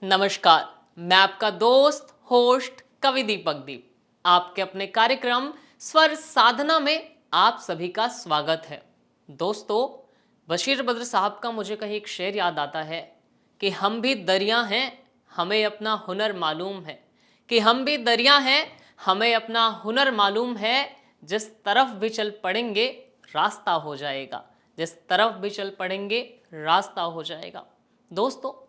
नमस्कार। मैं आपका दोस्त होस्ट कवि दीप आपके अपने कार्यक्रम स्वर साधना में आप सभी का स्वागत है। दोस्तों, बशीर बद्र साहब का मुझे कहीं एक शेर याद आता है कि हम भी दरिया हैं, हमें अपना हुनर मालूम है। कि हम भी दरिया हैं, हमें अपना हुनर मालूम है। जिस तरफ भी चल पड़ेंगे रास्ता हो जाएगा। जिस तरफ भी चल पड़ेंगे रास्ता हो जाएगा। दोस्तों,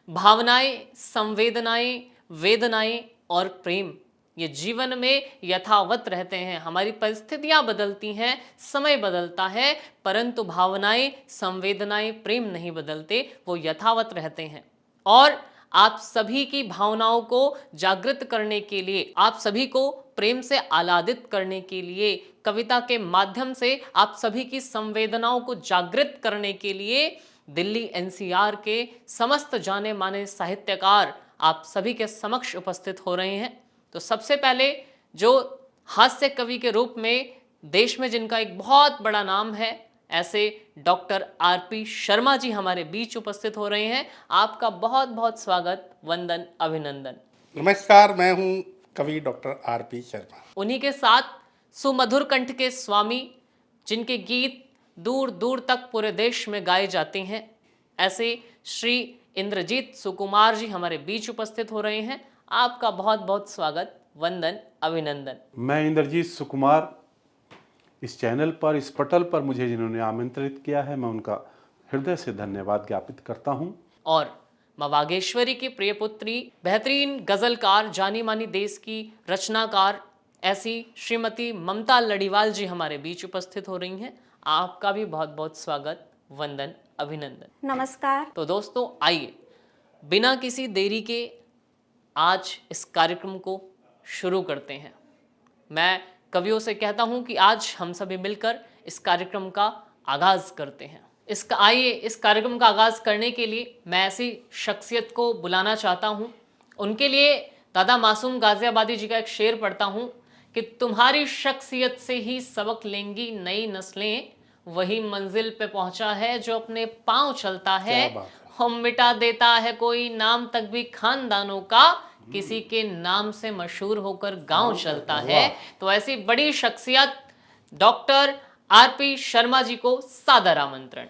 भावनाएं, संवेदनाएं, वेदनाएं और प्रेम ये जीवन में यथावत रहते हैं। हमारी परिस्थितियां बदलती हैं, समय बदलता है, परंतु भावनाएं, संवेदनाएं, प्रेम नहीं बदलते, वो यथावत रहते हैं। और आप सभी की भावनाओं को जागृत करने के लिए, आप सभी को प्रेम से आह्लादित करने के लिए, कविता के माध्यम से आप सभी की संवेदनाओं को जागृत करने के लिए दिल्ली एनसीआर के समस्त जाने माने साहित्यकार आप सभी के समक्ष उपस्थित हो रहे हैं। तो सबसे पहले जो हास्य कवि के रूप में देश में जिनका एक बहुत बड़ा नाम है, ऐसे डॉक्टर आरपी शर्मा जी हमारे बीच उपस्थित हो रहे हैं। आपका बहुत बहुत स्वागत, वंदन, अभिनंदन। नमस्कार, मैं हूं कवि डॉक्टर आरपी शर्मा। उन्हीं के साथ सुमधुर कंठ के स्वामी, जिनके गीत दूर दूर तक पूरे देश में गाए जाते हैं, ऐसे श्री इंद्रजीत सुकुमार जी हमारे बीच उपस्थित हो रहे हैं। आपका बहुत बहुत स्वागत, वंदन, अभिनंदन। मैं इंद्रजीत सुकुमार, इस चैनल पर, इस पटल पर मुझे जिन्होंने आमंत्रित किया है, मैं उनका हृदय से धन्यवाद ज्ञापित करता हूं। और माँ बागेश्वरी की प्रिय पुत्री, बेहतरीन गजलकार, जानी मानी देश की रचनाकार, ऐसी श्रीमती ममता लड़ीवाल जी हमारे बीच उपस्थित हो रही हैं। आपका भी बहुत बहुत स्वागत, वंदन, अभिनंदन। नमस्कार। तो दोस्तों, आइए बिना किसी देरी के आज इस कार्यक्रम को शुरू करते हैं। मैं कवियों से कहता हूं कि आज हम सभी मिलकर इस कार्यक्रम का आगाज करते हैं। आइए इस कार्यक्रम का आगाज करने के लिए मैं ऐसी शख्सियत को बुलाना चाहता हूं। उनके लिए दादा मासूम गाजियाबादी जी का एक शेर पढ़ता हूं कि तुम्हारी शख्सियत से ही सबक लेंगी नई नस्लें, वही मंजिल पे पहुंचा है जो अपने पांव चलता है। हम मिटा देता है कोई नाम तक भी खानदानों का, किसी के नाम से मशहूर होकर गांव चलता है। तो ऐसी बड़ी शख्सियत डॉक्टर आरपी शर्मा जी को सादर आमंत्रण।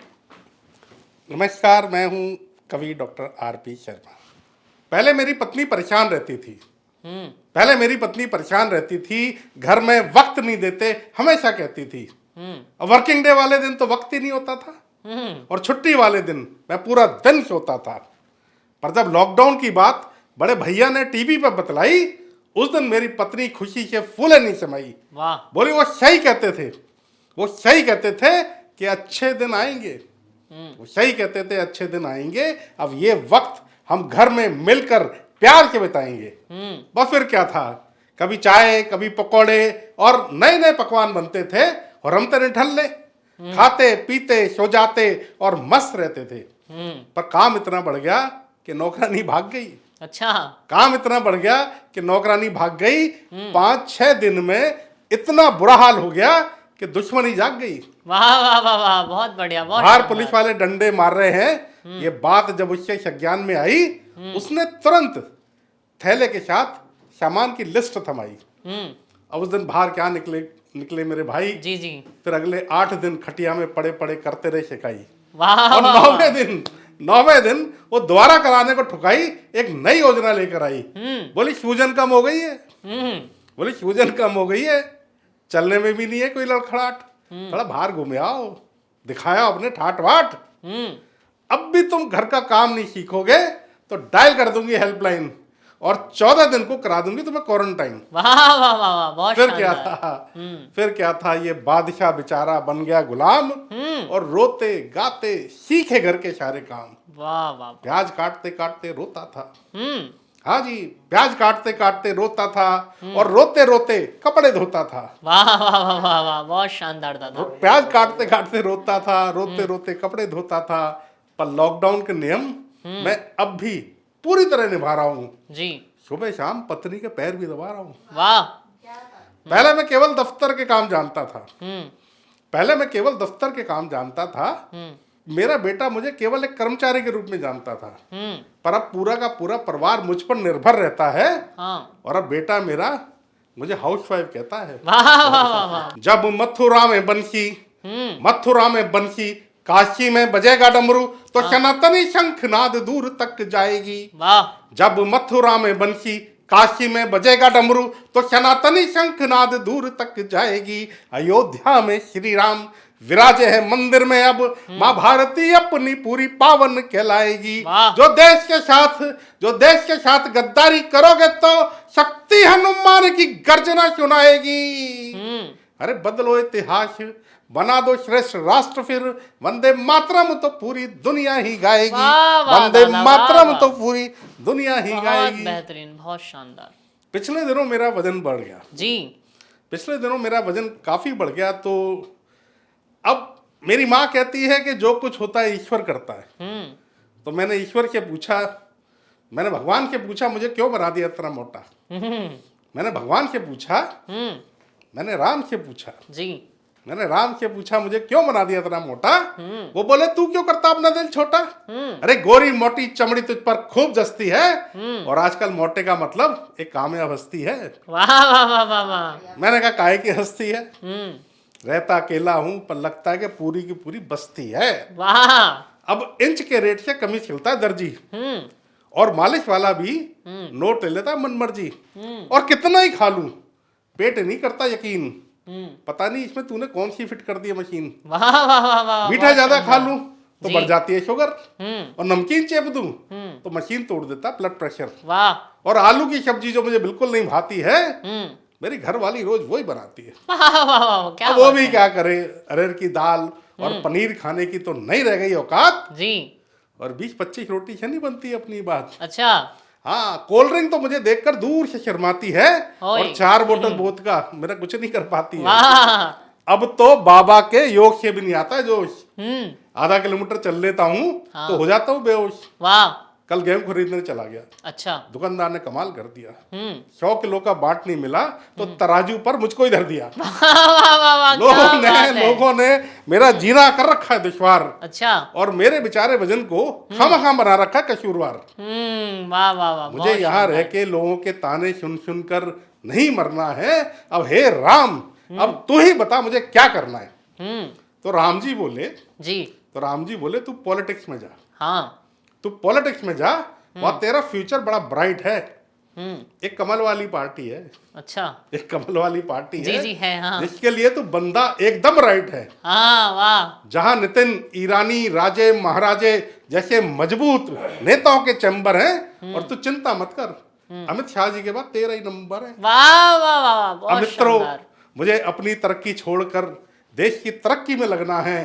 नमस्कार, मैं हूं कवि डॉक्टर आरपी शर्मा। पहले मेरी पत्नी परेशान रहती थी। घर में वक्त नहीं देते, हमेशा कहती थी। वर्किंग डे वाले दिन तो वक्त ही नहीं होता था, और छुट्टी वाले दिन मैं पूरा दिन सोता था। पर जब लॉकडाउन की बात बड़े भैया ने टीवी पर बतलाई, उस दिन मेरी पत्नी खुशी से फूले नहीं समाई। वाह। बोली वो सही कहते थे कि अच्छे दिन आएंगे। वो सही कहते थे, अच्छे दिन आएंगे। अब ये वक्त हम घर में मिलकर प्यार से बिताएंगे। बस फिर क्या था, कभी चाय, कभी पकौड़े और नए नए पकवान बनते थे, और हम तेरे ढल्ले खाते पीते सो जाते और मस्त रहते थे। पर काम इतना बढ़ गया कि नौकरानी भाग गई। अच्छा। काम इतना बढ़ गया कि नौकरानी भाग गई। 5-6 दिन में इतना बुरा हाल हो गया कि दुश्मनी जाग गई। वाह वाह वाह वाह, बहुत बढ़िया। बहुत बाहर पुलिस वाले डंडे मार रहे हैं। ये बात जब उसके संज्ञान में आई, उसने तुरंत थैले के साथ सामान की लिस्ट थमाई। अब उस दिन बाहर क्या निकले मेरे भाई जी जी। फिर अगले 8 दिन खटिया में पड़े पड़े करते रहे शिकाई। वाह। और 9वें दिन वो दोबारा कराने को ठुकाई, एक नई योजना लेकर आई। बोली सूजन कम हो गई है, चलने में भी नहीं है कोई लड़खड़ाहट, थोड़ा बाहर घूमे आओ, दिखाया अपने ठाट वाट। अब भी तुम घर का काम नहीं सीखोगे तो डायल कर दूंगी हेल्पलाइन, और 14 दिन को करा दूंगी तुम्हें क्वारंटाइन। वाह वाह वाह वाह, बहुत फिर क्या था, ये बादशाह बेचारा बन गया गुलाम, और रोते गाते सीखे घर के सारे काम। वाह वाह। प्याज काटते काटते रोता था। हाँ जी, प्याज काटते काटते रोता था, और रोते रोते कपड़े धोता था। वाह वाह वाह वाह वाह, बहुत शानदार था। प्याज काटते काटते रोता था, रोते रोते कपड़े धोता था। पर लॉकडाउन के नियम मैं अब भी पूरी तरह निभा रहा हूँ जी। सुबह शाम पत्नी के पैर भी दबा रहा हूँ। वाह। पहले मैं केवल दफ्तर के काम जानता था। मेरा बेटा मुझे केवल एक कर्मचारी के रूप में जानता था, हम्म। पर अब पूरा का पूरा परिवार मुझ पर निर्भर रहता है। हाँ। और अब बेटा मेरा मुझे हाउसवाइफ कहता है। वाह वाह वाह वाह। जब मथुरा में बंसी, हम्म। मथुरा में बंसी, काशी में बजेगा डमरू, तो सनातनी शंखनाद दूर तक जाएगी। वाह। जब मथुरा में बंसी, काशी में बजेगा डमरू, तो सनातनी शंखनाद दूर तक जाएगी। अयोध्या में श्री राम विराजे है मंदिर में, अब माँ भारती अपनी पूरी पावन कहलाएगी। वाह। जो देश के साथ गद्दारी करोगे तो शक्ति हनुमान की गर्जना सुनाएगी। अरे बदलो इतिहास, बना दो श्रेष्ठ राष्ट्र फिर, वंदे मातरम तो पूरी दुनिया ही गाएगी। वाह, वाह, वंदे दादा, मातरम वाह, तो पूरी दुनिया ही बहुत गाएगी। बेहतरीन, बहुत शानदार पिछले दिनों मेरा वजन बढ़ गया। जी। पिछले दिनों मेरा वजन काफी बढ़ गया, तो अब मेरी माँ कहती है कि जो कुछ होता है ईश्वर करता है। तो मैंने ईश्वर से पूछा, मैंने भगवान से पूछा, मुझे क्यों बना दिया इतना मोटा। मैंने भगवान से पूछा, मैंने राम से पूछा, जी। मैंने राम से पूछा मुझे क्यों बना दिया इतना मोटा। वो बोले तू क्यों करता अपना दिल छोटा। अरे गोरी मोटी चमड़ी तुझ पर खूब जस्ती है, और आजकल मोटे का मतलब एक कामयाब हस्ती है। वाह वाह वाह वाह वाह। मैंने कहा काहे की हस्ती है, रहता अकेला हूं पर लगता है कि पूरी की पूरी बस्ती है। वाह। अब इंच के रेट से कमी सिलता है दर्जी, और मालिश वाला भी नोट ले लेता है मन मर्जी। और कितना ही खा लूं पेट नहीं करता यकीन, पता नहीं इसमें तूने कौन सी फिट कर दी है मशीन। वाह वाह वाह वाह। मीठा ज्यादा खा लूं तो जी। बढ़ जाती है शुगर, और नमकीन चेप दूं तो मशीन तोड़ देता है ब्लड प्रेशर। वाह। और आलू की सब्जी जो मुझे बिल्कुल नहीं भाती है, मेरी घर वाली रोज वही बनाती है। वाह वाह वाह, क्या अब वो बात भी है। क्या करे, अरहर की दाल और पनीर खाने की तो नहीं रह गई औकात, जी। और 20-25 रोटी से नहीं बनती अपनी बात। अच्छा। हाँ, कोल्ड ड्रिंक तो मुझे देखकर दूर से शर्माती है, ओए। और 4 बोतल बोत का मेरा कुछ नहीं कर पाती है। वाह। अब तो बाबा के योग से भी नहीं आता है जोश। हम्म। आधा किलोमीटर चल लेता हूँ तो हो जाता हूँ बेहोश। वाह। कल गेहूं खरीदने चला गया, अच्छा। दुकानदार ने कमाल कर दिया। 100 किलो का बाट नहीं मिला तो तराजू पर मुझको ही धर दिया। वाह वाह वाह वाह, क्या बात है। लोगों ने मेरा जीना कर रखा है दुश्वार, अच्छा। और मेरे बेचारे वजन को खामखा बना रखा है कसूरवार। वाह वाह वाह। मुझे यहाँ रह के लोगों के ताने सुन सुन कर नहीं मरना है। अब हे राम, अब तू ही बता मुझे क्या करना है। तो राम जी बोले तू पॉलिटिक्स में जा। हाँ। तू पॉलिटिक्स में जा, वहां तेरा फ्यूचर बड़ा ब्राइट है। एक कमल वाली पार्टी है। अच्छा। एक कमल वाली पार्टी जी है, जी है। हाँ। जिसके लिए तू बंदा एकदम राइट है। हाँ। वाह। जहां नितिन ईरानी राजे महाराजे जैसे मजबूत नेताओं के चैम्बर हैं, और तू चिंता मत कर, अमित शाह जी के बाद तेरा ही नंबर है। वाह वाह वाह, बहुत अमित्रों, शानदार। मुझे अपनी तरक्की छोड़कर देश की तरक्की में लगना है।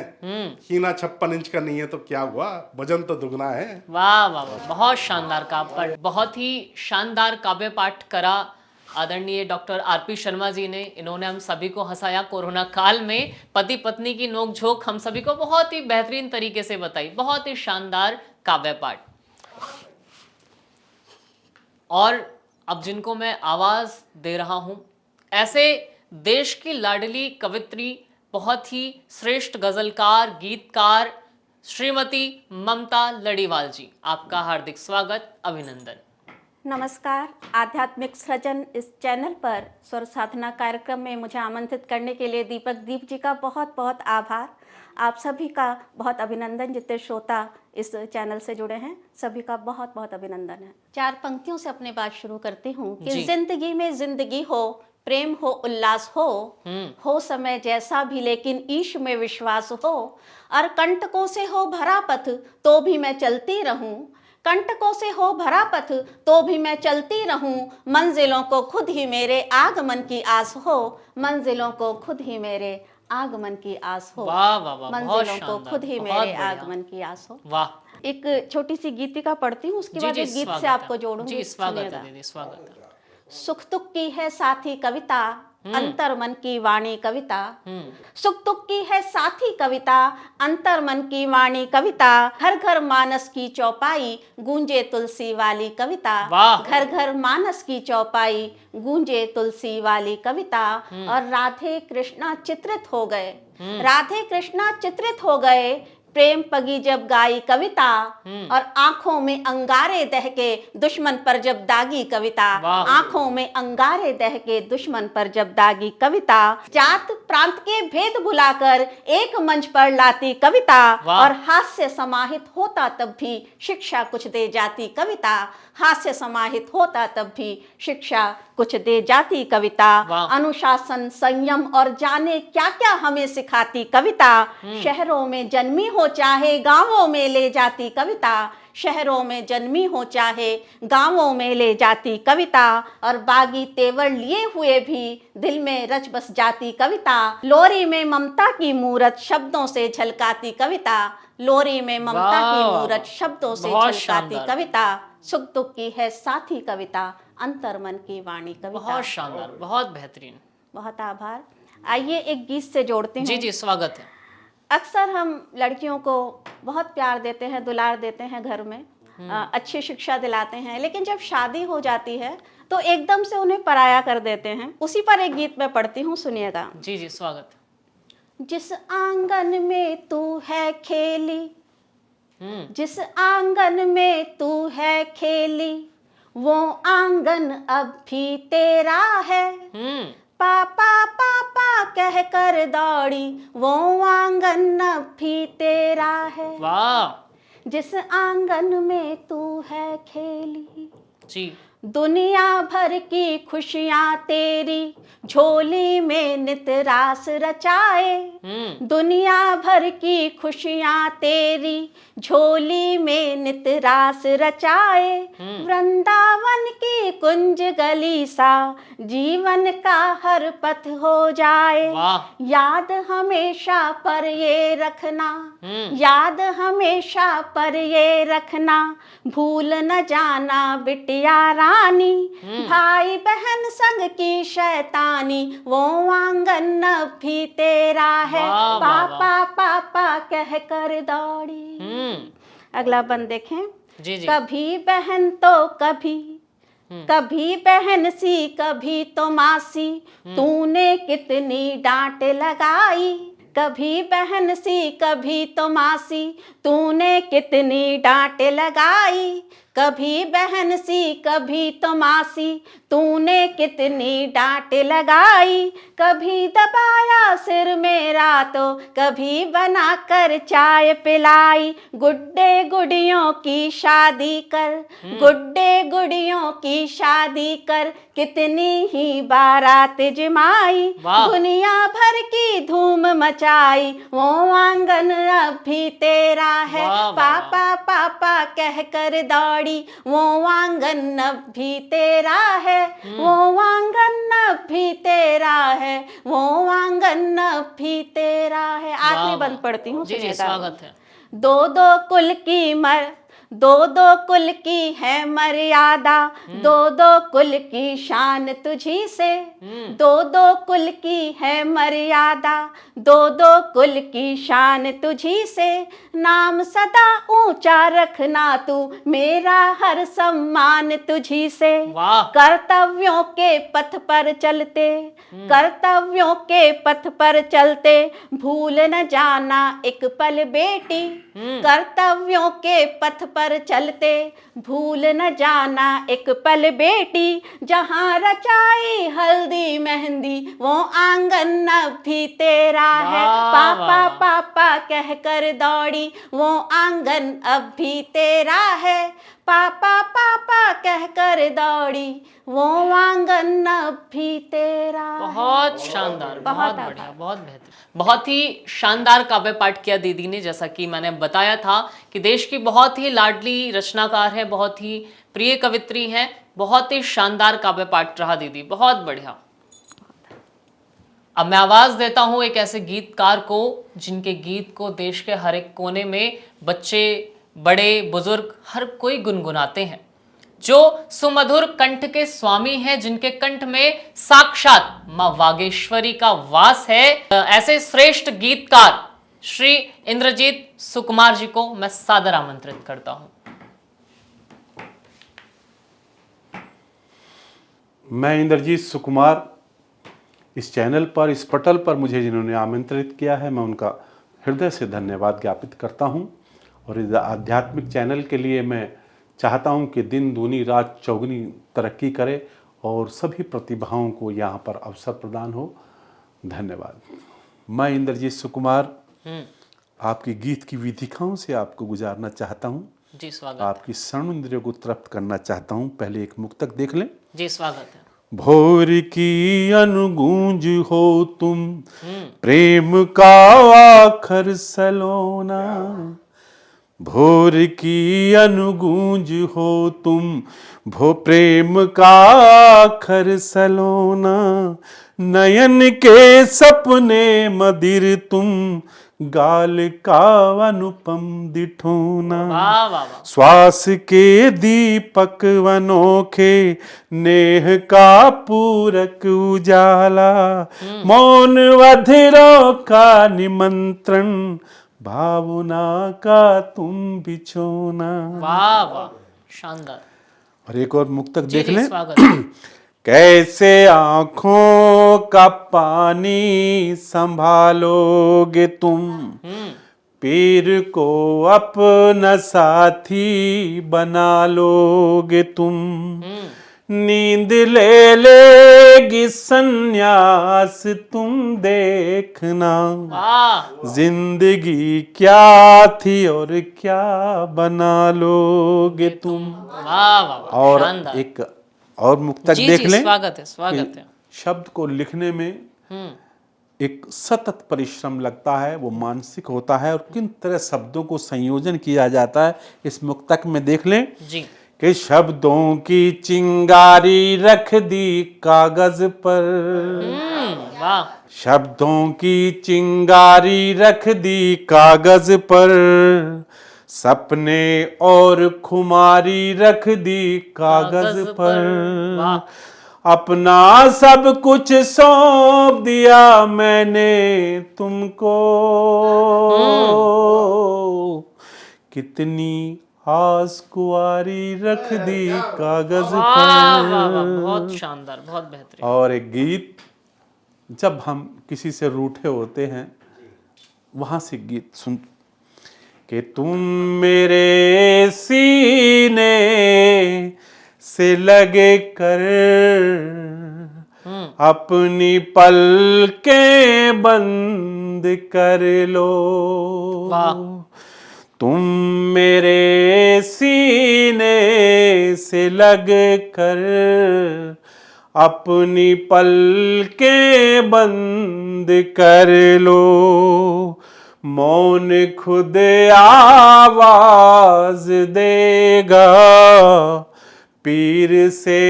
सीना 56 इंच का नहीं है तो क्या हुआ, वजन तो दुगना है। वाह वाह वाह, बहुत शानदार काव्य पाठ, बहुत ही शानदार काव्य पाठ करा आदरणीय डॉक्टर आरपी शर्मा जी ने। इन्होंने हम सभी को हंसाया। कोरोना काल में पति पत्नी की नोकझोंक हम सभी को बहुत ही बेहतरीन तरीके से बताई। बहुत ही शानदार काव्य पाठ। और अब जिनको मैं आवाज दे रहा हूं, ऐसे देश की लाडली कवित्री, बहुत ही श्रेष्ठ गजलकार गीतकार श्रीमती ममता लड़ीवाल जी, आपका हार्दिक स्वागत, अभिनंदन। नमस्कार। आध्यात्मिक सृजन इस चैनल पर स्वर साधना कार्यक्रम में मुझे आमंत्रित करने के लिए दीपक दीप जी का बहुत बहुत आभार। आप सभी का बहुत अभिनंदन, जितने श्रोता इस चैनल से जुड़े हैं सभी का बहुत बहुत अभिनंदन है। 4 पंक्तियों से अपनी बात शुरू करती हूँ कि जिंदगी में जिंदगी हो, प्रेम हो, उल्लास हो समय जैसा भी लेकिन ईश में विश्वास हो, और कंटकों से हो भरा पथ तो भी मैं चलती रहूं, कंटकों से हो भरा पथ तो भी मैं चलती रहूं, मंजिलों को खुद ही मेरे आगमन की आस हो, मंजिलों को खुद ही मेरे आगमन की आस हो। वाह वाह वाह, मंजिलों को खुद ही मेरे आगमन की आस हो। वाह। एक छोटी सी गीतिका पढ़ती हूँ, उसके बाद एक गीत से आपको जोड़ूंगी। जी स्वागत है दीदी, स्वागत है। सुख दुख की है साथी कविता, अंतर मन की वाणी कविता। सुख दुख की है साथी कविता, अंतर मन की वाणी कविता। घर घर मानस की चौपाई, गूंजे तुलसी वाली कविता। घर घर मानस की चौपाई, गूंजे तुलसी वाली कविता। और राधे कृष्णा चित्रित हो गए, राधे कृष्णा चित्रित हो गए, प्रेम पगी जब गाई कविता, और आंखों में अंगारे दहके दुश्मन पर जब दागी कविता, वाह। आंखों में अंगारे दहके दुश्मन पर जब दागी कविता, जात प्रांत के भेद भुलाकर एक मंच पर लाती कविता, वाह। और हास्य समाहित होता तब भी शिक्षा कुछ दे जाती कविता, हास्य समाहित होता तब भी शिक्षा कुछ दे जाती कविता, वाह। अनुशासन संयम और जाने क्या क्या हमें सिखाती कविता, शहरों में जन्मी हो चाहे गांवों में ले जाती कविता, शहरों में जन्मी हो चाहे गांवों में ले जाती कविता, और बागी तेवर लिए हुए भी दिल में रच बस जाती कविता, लोरी में ममता की मूरत शब्दों से झलकाती कविता, लोरी में ममता की वाह। मूरत शब्दों से बहुत झलकाती शानदार। कविता, सुख दुख की है साथी कविता, अंतर मन की वाणी कविता। बहुत शानदार, बहुत बेहतरीन। बहुत आभार। आइए एक गीत से जोड़ते हैं। जी जी, स्वागत है। अक्सर हम लड़कियों को बहुत प्यार देते हैं, दुलार देते हैं घर में, अच्छी शिक्षा दिलाते हैं, लेकिन जब शादी हो जाती है तो एकदम से उन्हें पराया कर देते हैं। उसी पर एक गीत मैं पढ़ती हूँ, सुनिएगा। जी जी, स्वागत है। जिस आंगन में तू है खेली, जिस आंगन में तू है खेली, वो आंगन अब भी तेरा है, पापा पापा कह कर दौड़ी, वो आंगन अब भी तेरा है। वाह जिस आंगन में तू है खेली, जी। दुनिया भर की खुशियां तेरी झोली में नित रास रचाए, दुनिया भर की खुशियां तेरी झोली में नित रास रचाए, वृंदावन की कुंज गली सा जीवन का हर पथ हो जाए। वाह। याद हमेशा पर ये रखना, याद हमेशा पर ये रखना, भूल न जाना बिटिया रानी, भाई बहन संग की शैतानी, वो आंगन अब भी तेरा है, वाह, वाह, पापा पापा कह कर दौड़ी। अगला बंद देखें। जी जी। कभी बहन तो कभी, कभी बहन सी कभी तो मासी, तूने कितनी डांट लगाई, कभी बहन सी कभी तो मासी, तूने कितनी डांट लगाई, कभी बहन सी कभी तो मासी, तूने कितनी डांट लगाई, कभी दबाया सिर मेरा तो कभी बनाकर चाय पिलाई, गुड्डे गुड़ियों की शादी कर, गुड्डे गुड़ियों की शादी कर, कितनी ही बारात जमाई, वाह। दुनिया भर की धूम मचाई, वो आंगन अब भी तेरा है, वाह, वाह, पापा पापा कह कर दौड़ी, वो आंगन अब भी तेरा है, वो आंगन अब भी तेरा है, वो आंगन अब भी तेरा है। आखिरी वाह, बंद पढ़ती हूँ, जी जी, सुनिएगा। स्वागत है। दो दो कुल की दो दो कुल की है मर्यादा, दो दो कुल की शान तुझी से, दो दो कुल की है मर्यादा, दो दो कुल की शान तुझी से, नाम सदा ऊंचा रखना तू, मेरा हर सम्मान तुझी से। वाह। कर्तव्यों के पथ पर चलते, कर्तव्यों के पथ पर चलते, भूल न जाना एक पल बेटी, कर्तव्यों के पथ पर चलते, भूल न जाना एक पल बेटी, जहाँ रचाई हल्दी मेहंदी, वो आंगन अब भी तेरा है, वाह, पापा वाह। पापा कह कर दौड़ी, वो आंगन अब भी तेरा है, पापा पापा कह कर दौड़ी, वो आंगन अब भी तेरा है। बहुत शानदार, बहुत बहुत बढ़िया, आभार। बहुत बेहतर, बहुत ही शानदार काव्य पाठ किया दीदी ने। जैसा कि मैंने बताया था कि देश की बहुत ही लाडली रचनाकार है, बहुत ही प्रिय कवित्री है, बहुत ही शानदार काव्य पाठ रहा दीदी, बहुत बढ़िया। अब मैं आवाज देता हूं एक ऐसे गीतकार को जिनके गीत को देश के हर एक कोने में बच्चे, बड़े, बुजुर्ग हर कोई गुनगुनाते हैं, जो सुमधुर कंठ के स्वामी हैं, जिनके कंठ में साक्षात मां वागेश्वरी का वास है। ऐसे श्रेष्ठ गीतकार श्री इंद्रजीत सुकुमार जी को मैं सादर आमंत्रित करता हूं। मैं इंद्रजीत सुकुमार, इस चैनल पर, इस पटल पर मुझे जिन्होंने आमंत्रित किया है, मैं उनका हृदय से धन्यवाद ज्ञापित करता हूँ। और इस आध्यात्मिक चैनल के लिए मैं चाहता हूँ कि दिन दूनी रात चौगुनी तरक्की करे और सभी प्रतिभाओं को यहाँ पर अवसर प्रदान हो। धन्यवाद। मैं इंद्रजीत सुकुमार आपकी गीत की विधिकाओं से आपको गुजारना चाहता हूँ। जी स्वागत। आपकी श्रवण इंद्रियों को तृप्त करना चाहता हूँ। पहले एक मुक्तक देख लें। जी स्वागत है। भोर की अनुगूंज हो तुम, प्रेम का आखर सलोना। भोर की अनुगूंज हो तुम, प्रेम का आखर सलोना। नयन के सपने मदिर तुम, गाल का अनुपम दिठोना। वाह वाह वाह। श्वास के दीपक अनोखे, नेह का पूरक उजाला। मौन अधरों का निमंत्रण, भावना का तुम बिछोना। वाह वाह, शानदार। और एक और मुक्तक जी देख जी लें। स्वागत है। कैसे आंखों का पानी संभालोगे तुम, पीर को अपना साथी बना लोगे तुम। नींद ले लेगी संन्यास तुम देखना। वाह जिंदगी क्या थी और क्या बना लोगे तुम। वाह वाह, और शानदार। एक और मुक्तक जी देख जी लें। स्वागत है, स्वागत कि है। शब्द को लिखने में एक सतत परिश्रम लगता है, वो मानसिक होता है, और किन तरह शब्दों को संयोजन किया जाता है इस मुक्तक में देख लें। जी कि शब्दों की चिंगारी रख दी कागज पर। वाह। शब्दों की चिंगारी रख दी कागज पर, सपने और खुमारी रख दी कागज पर। वाह। अपना सब कुछ सौंप दिया मैंने तुमको। कितनी आस कुआरी रख दी कागज वाह वाह वाह, पर। बहुत शानदार, बहुत बेहतरीन। और एक गीत, जब हम किसी से रूठे होते हैं वहां से गीत सुन कि तुम मेरे सीने से लगे कर अपनी पलकें बंद कर लो। वाह। तुम मेरे सीने से लग कर अपनी पलकें बंद कर लो। मौन खुद आवाज देगा, पीर से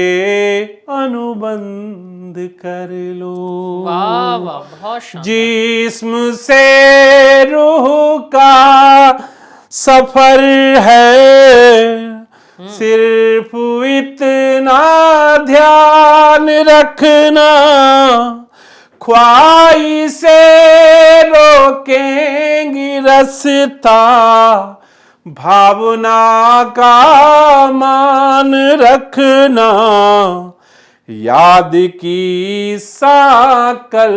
अनुबंध कर लो। वाह वाह, बहुत शानदार। जिस्म से रूह का सफर है, सिर्फ इतना ध्यान रखना। ख्वाहिशें रोकेंगी रास्ता, भावना का मान रखना। याद की साकल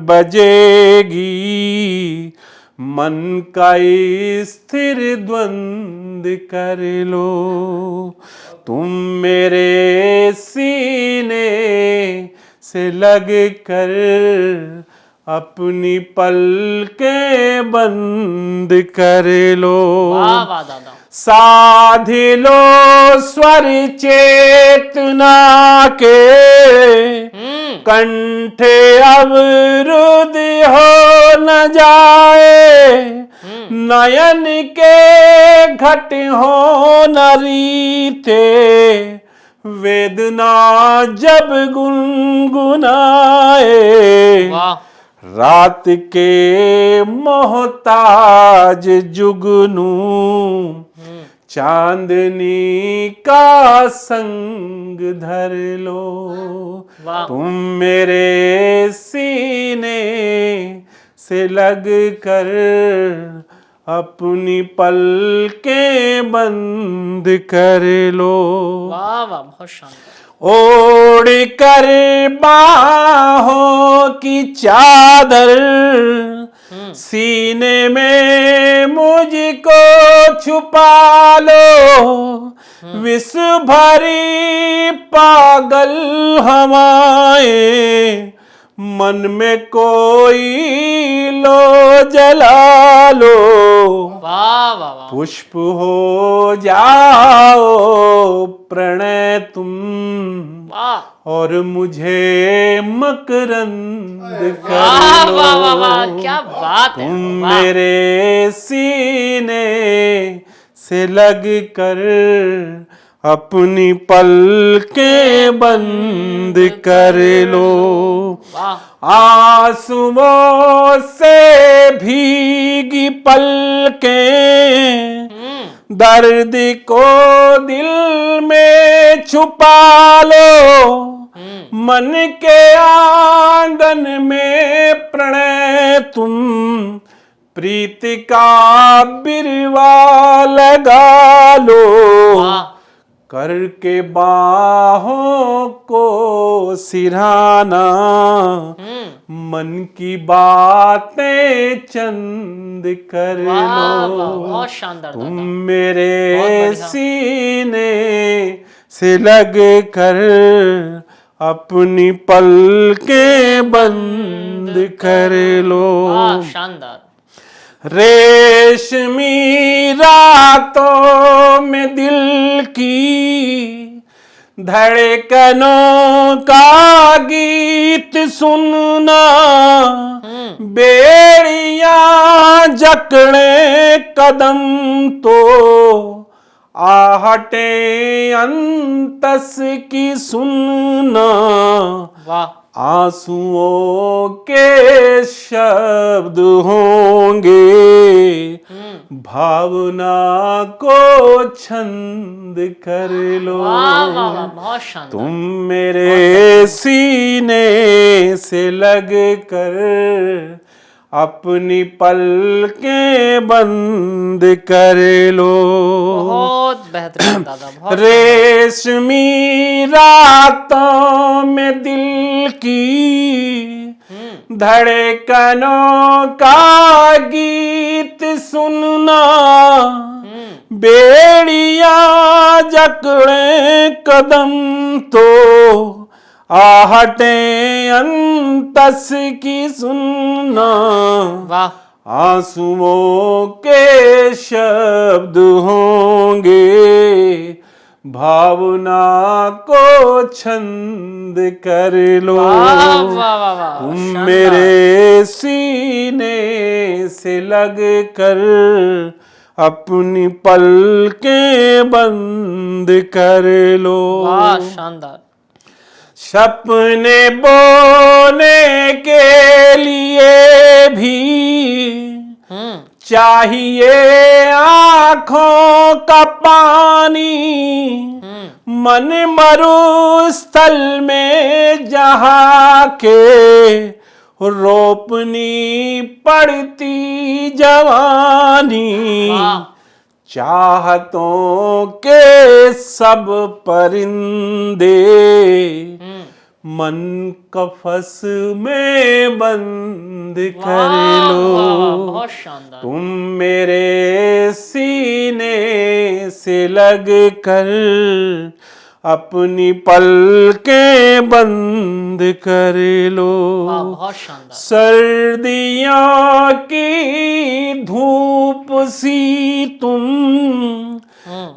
बजेगी, मन का स्थिर द्वंद कर लो। तुम मेरे सीने से लग कर अपनी पलकें बंद कर लो। वाह वाह दादा। साध लो स्वर चेतना के, कंठे अवरुद्ध हो न जाए। नयन के घट हो न रीते, वेदना जब गुनगुनाए। वाह। रात के मोहताज जुगनू, चांदनी का संग धर लो। वाह। तुम मेरे सीने से लग कर अपनी पलकें बंद कर लो। वाह वाह, बहुत शानदार। ओढ़ कर बाहों की चादर, सीने में मुझको छुपा लो, विष भरी पागल हवाएं, मन में कोई लो जला लो, वाह वाह वाह। पुष्प हो जाओ प्रणय तुम, वाह और मुझे मकरंद कर वाह लो। वाह वाह वाह, क्या बात है। तुम वाह। मेरे सीने से लग कर अपनी पलकें बंद कर लो, वाह आंसुओं से भीगी पलकें, दर्द को दिल में छुपा लो, मन के आंगन में प्रणय तुम, प्रीति का बिरवा लगा लो, वाह करके बाहों को सिरहाना, मन की बातें चंद कर वाह वाह, लो। बहुत शानदार तुम दादा। मेरे बहुत बढ़िया। सीने से लग कर अपनी पलकें बंद कर लो। वाह शानदार। रेशमी रातों में दिल की धड़कनों का गीत सुनना, बेड़ियां जकड़े कदम तो आहटें अंतस की सुनना, वाह आंसुओं के शब्द होंगे, भावना को छंद कर लो। वाह वाह वाह, बहुत शानदार। तुम मेरे सीने से लग कर अपनी पलकें बंद कर लो। बहुत बेहतरीन दादा, बहुत शानदार। रेशमी रातों में दिल की धड़कनों का गीत सुनना, बेड़ियां जकड़े कदम तो आहटें अंतस की सुनना, वाह आंसुओं के शब्द होंगे, भावना को छंद कर लो। वाह वाह वाह वाह, तुम शानदार। मेरे सीने से लग कर अपनी पलकें बंद कर लो। वाह शानदार। सपने बोने के लिए भी चाहिए आंखों का पानी, मन मरुस्थल में जहाँ के रोपनी पड़ती जवानी, वाह चाहतों के सब परिंदे मन कफस में बंद कर वाह लो। वाह वाह, बहुत शानदार। तुम मेरे सीने से लग कर अपनी पलकें बंद कर लो। वाह बहुत शानदार। सर्दियों की धूप सी तुम,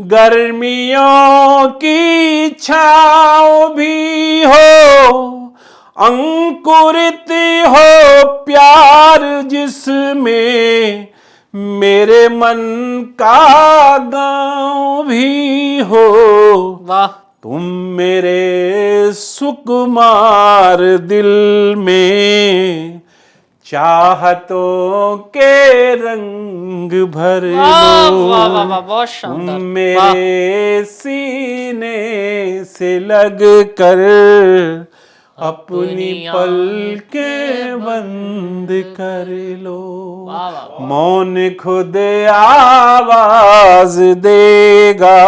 गर्मियों की छाँव भी हो, अंकुरित हो प्यार जिसमें मेरे मन का गाँव भी हो। वाह तुम मेरे सुकुमार दिल में चाहतों के रंग भर वाह लो। वाह वाह वाह, बहुत तुम शानदार। वाह मेरे सीने से लग कर अपनी पलकें बंद कर लो। वाह वाह वाह। मौन खुद आवाज देगा,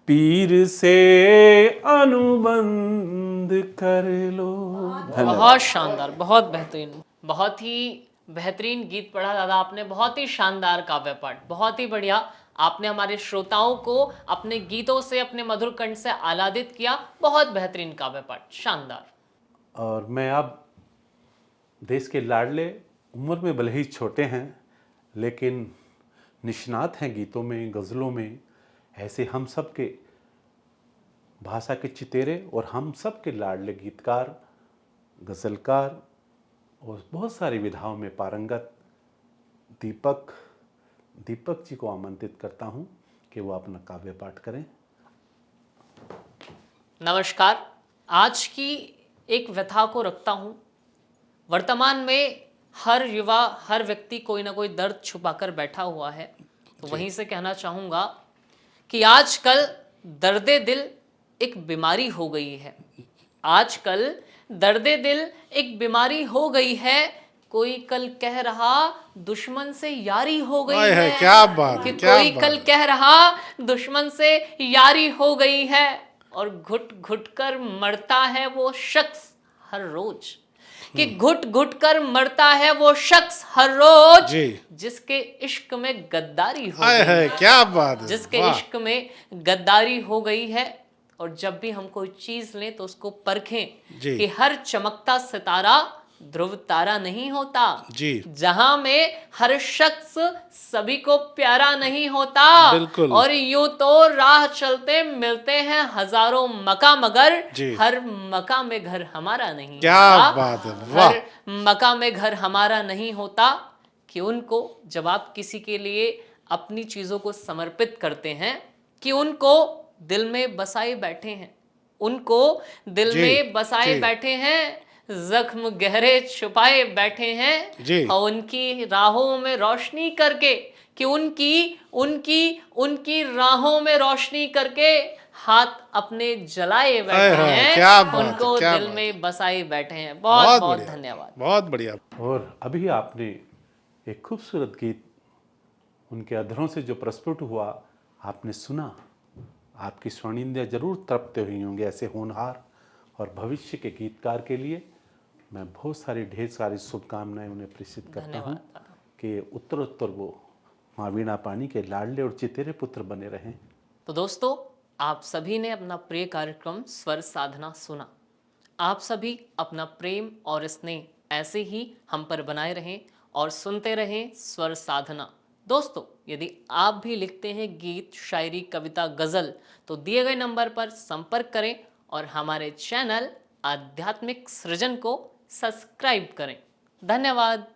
पीर से अनुबंध कर लो। धन्यवाद। बहुत शानदार, बहुत बेहतरीन, बहुत ही बेहतरीन गीत पढ़ा दादा आपने, बहुत ही शानदार काव्य पाठ, बहुत ही बढ़िया। आपने हमारे श्रोताओं को अपने गीतों से, अपने मधुर कंठ से आह्लादित किया। बहुत बेहतरीन काव्य पाठ, शानदार। और मैं अब देश के लाडले, उम्र में भले ही छोटे हैं लेकिन निष्णात हैं गीतों में, गज़लों में, ऐसे हम सब के भाषा के चितेरे और हम सब के लाडले गीतकार, गज़लकार और बहुत सारी विधाओं में पारंगत दीपक जी को आमंत्रित करता हूं कि वो अपना काव्य पाठ करें। नमस्कार। आज की एक व्यथा को रखता हूं। वर्तमान में हर युवा, हर व्यक्ति कोई ना कोई दर्द छुपाकर बैठा हुआ है, तो वहीं से कहना चाहूंगा कि आजकल दर्दे दिल एक बीमारी हो गई है। आजकल दर्दे दिल एक बीमारी हो गई है। कोई कल कह रहा दुश्मन से यारी हो गई आए है, है, क्या बात कि है, क्या कोई बात कल कह रहा दुश्मन से यारी हो गई है, और घुट घुट कर मरता है वो शख्स हर रोज, कि घुट घुट कर मरता है वो शख्स हर रोज, जी। जिसके इश्क में गद्दारी हो आए गई है, है, क्या बात है, जिसके वाह। इश्क में गद्दारी हो गई है। और जब भी हम कोई चीज लें तो उसको परखें जी। कि हर चमकता सितारा ध्रुव तारा नहीं होता, जी। जहां में हर शख्स सभी को प्यारा नहीं होता। बिल्कुल। और यूं तो राह चलते मिलते हैं हजारों मका, मगर जी। हर मका में घर हमारा नहीं क्या होता। बात है, वाह। हर मका में घर हमारा नहीं होता। कि उनको जब आप किसी के लिए अपनी चीजों को समर्पित करते हैं, कि उनको दिल में बसाए बैठे हैं, उनको दिल जी, में बसाए जी। बैठे हैं, जख्म गहरे छुपाए बैठे हैं, जी। और उनकी राहों में रोशनी करके, कि उनकी राहों में रोशनी करके हाथ अपने जलाए बैठे हाय, हैं, क्या बात है, उनको क्या दिल बात में बसाए बैठे हैं। बहुत बहुत बहुत बढ़िया, धन्यवाद। बहुत बढ़िया। और अभी आपने एक खूबसूरत गीत उनके अधरों से जो प्रस्फुट हुआ आपने सुना, आपकी स्वर्णिंदियाँ जरूर तड़पते हुई होंगे। ऐसे होनहार और भविष्य के गीतकार के लिए मैं बहुत सारी, ढेर सारी शुभकामनाएं उन्हें प्रेषित करता हूँ कि उत्तर वो माँ वीणा पानी के लाडले और चितेरे पुत्र बने रहें। तो दोस्तों, आप सभी ने अपना प्रिय कार्यक्रम स्वर साधना सुना। आप सभी अपना प्रेम और स्नेह ऐसे ही हम पर बनाए रहें और सुनते रहें स्वर साधना। दोस्तों, यदि आप भी लिखते हैं गीत, शायरी, कविता, गजल, तो दिए गए नंबर पर संपर्क करें और हमारे चैनल आध्यात्मिक सृजन को सब्सक्राइब करें। धन्यवाद।